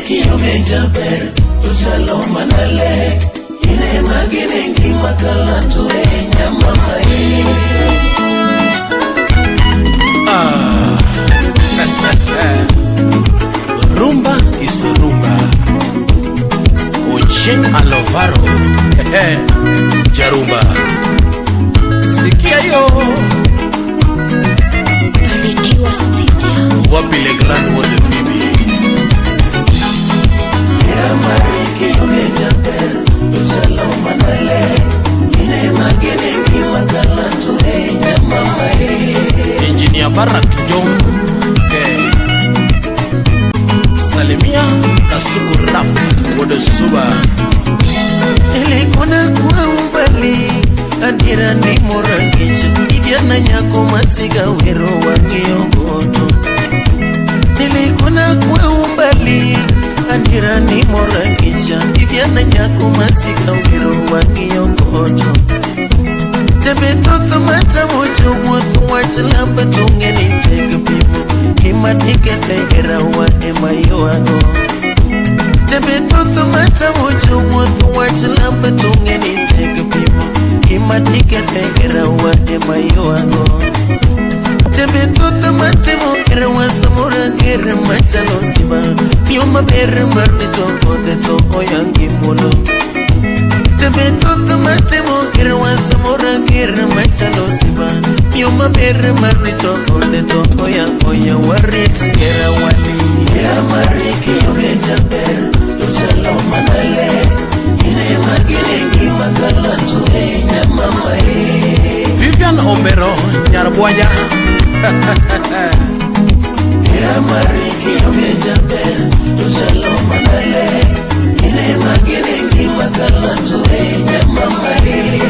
mariki omejaber tuchalo manale ine magine ngima kalanto nyama mai. Rumba is rumba. Ochen Alovaro Jarumba. Sikia yo Barikiwa Studio. Wapi le grand wa de bibi. Ya mariki omejaber tuchalo manale ine magine ngima kalanto nyama mai. Engineer Barak John Salimia Kasuku Rafu Wode Suba. Nilikona kuwa umbali Adira ni morangisha Ivyana nyako masiga wero wangiogoto. Nilikona kuwa umbali Adira ni morangisha Ivyana nyako masiga wero wangiogoto. Tebe toto mata mocho mwako wachalamba tungeni teke pimo Hima nikete era wa ema yoano. Tebe toto mata mocho mwako wachalamba tungeni teke pimo Hima nikete era wa ema yoano. Tebe toto mate mo era wa samura kere machalo siba Pioma bere marito kode to oyangi molo. Tebe toto mate mo kere wa samura kere machalo siba Pioma bere marito kode to oya warit kera wani. Ya mariki omejaber tuchalo manale ine magine ngima kalanto nyama mai. Vivian Ombero Nyarbuanya. Ya mariki omejaber tuchalo manale ine magine ngima kalanto nyama mai.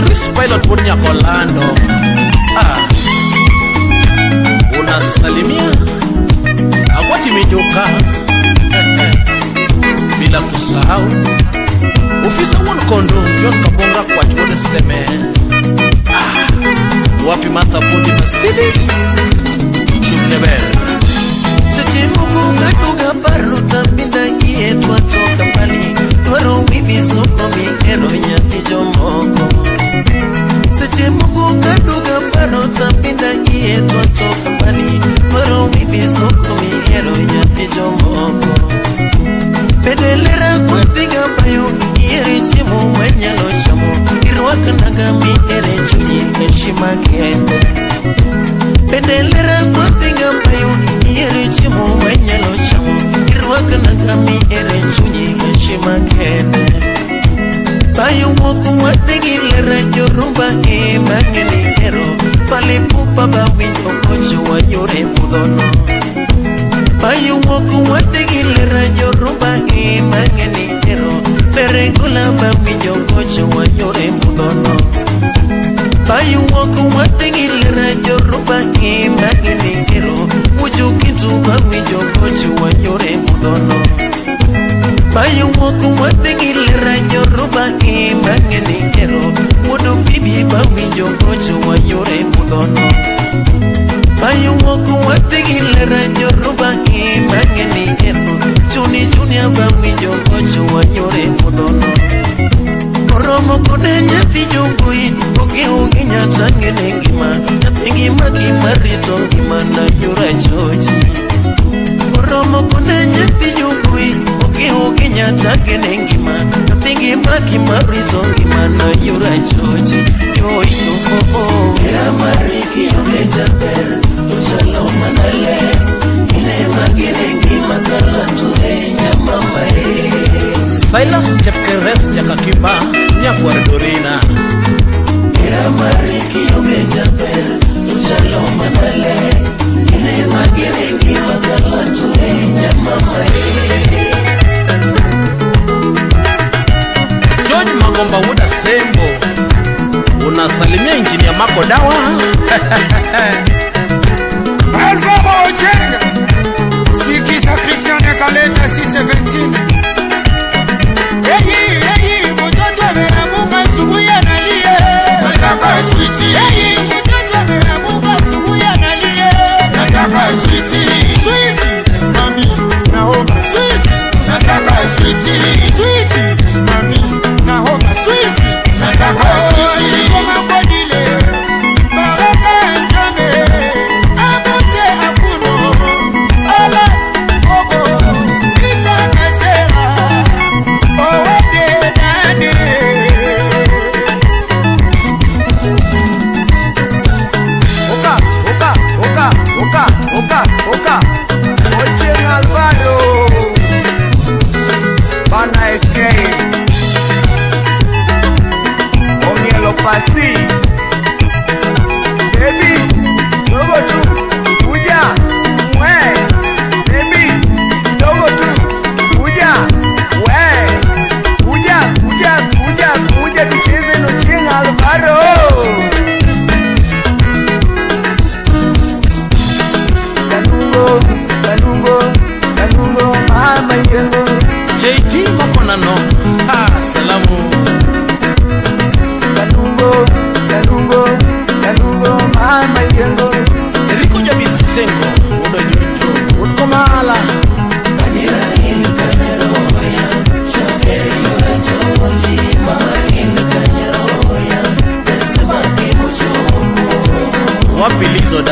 Chris Pilot punya Kolando. Unasalimia Akwati Mijoka bila kusahau ofisa one kondo John Kabonga kwa chole seme. Wapi Martha Budi Mercedes Chumneber. Sete mugu ngatuga parlo tambinda kie toka pali Twaro wibi soko mikero nyati jomoko. Sete mugu ngatuga parlo tambinda kie toka pali Twaro wibi soko mikero nyati jomoko. Pedelera kwa piga bayo Yeri chimu mwenye lo shamo Irwaka nagami ere chunyi heshima kende. Pedelera kwa piga bayo Yeri chimu mwenye lo shamo Irwaka nagami ere chunyi heshima kende. Bayo woku wategilera jorumba mangeni ero Pale pupa bawinyo kocho wa yore mudono. Bayo woku wategilera jorumba mangeni ero Peregula bawinyo kocho wa yore mudono. Bayo woku wategilera jorumba mangeni ero Ujukitu bawinyo kocho wa yore mudono. Bayo woku wategilera jorumba mangeni ero Udu fibi bawinyo kocho wa yore mudono. Bayo woku wategilera jorumba mangeni ero Chuni junia bawinyo kocho wa yore mudono. Oromo kone nyati jungui Oge oge nyatange nengima Nyati marito ngima na yura chochi. Oromo kone nyati jungui Oge oge nyatange nengima Nyati marito ngima na yura chochi. Yo Ya mariki omejaber tuchalo manale ine magine ngima kalanto nyama mai. Silas Chepkeres Jakakimba Nyakwar Dorina. Ya mariki omejaber tuchalo manale ine magine ngima kalanto nyama mai. George Magomba Wuda Sembo. Unasalimia Engineer Mako Dawa. Alva Mojenga Sikisa Christian Kaleta 617. Hey, mtoto ameamuka asubuhi analia. Nataka switi. Hey, mtoto ameamuka asubuhi analia. Nataka switi. Switi. Mami, naomba switi.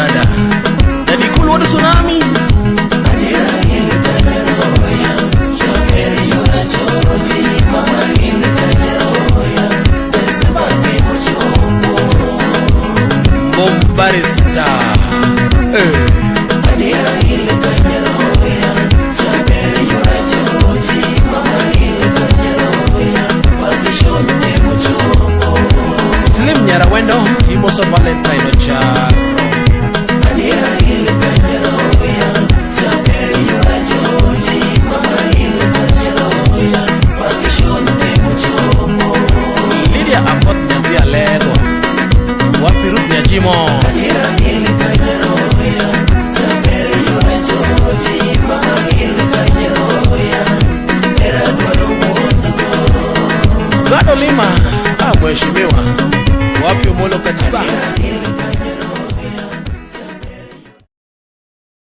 dada Daddy Cool wa Tsunami Barista Slim Nyara Wendo Imoso Valentine Ocharo Lydia Apot Nyambia Lego Wapi Ruth Nyajimo Gado Lima Mheshimiwa Wapi Omolo Katiba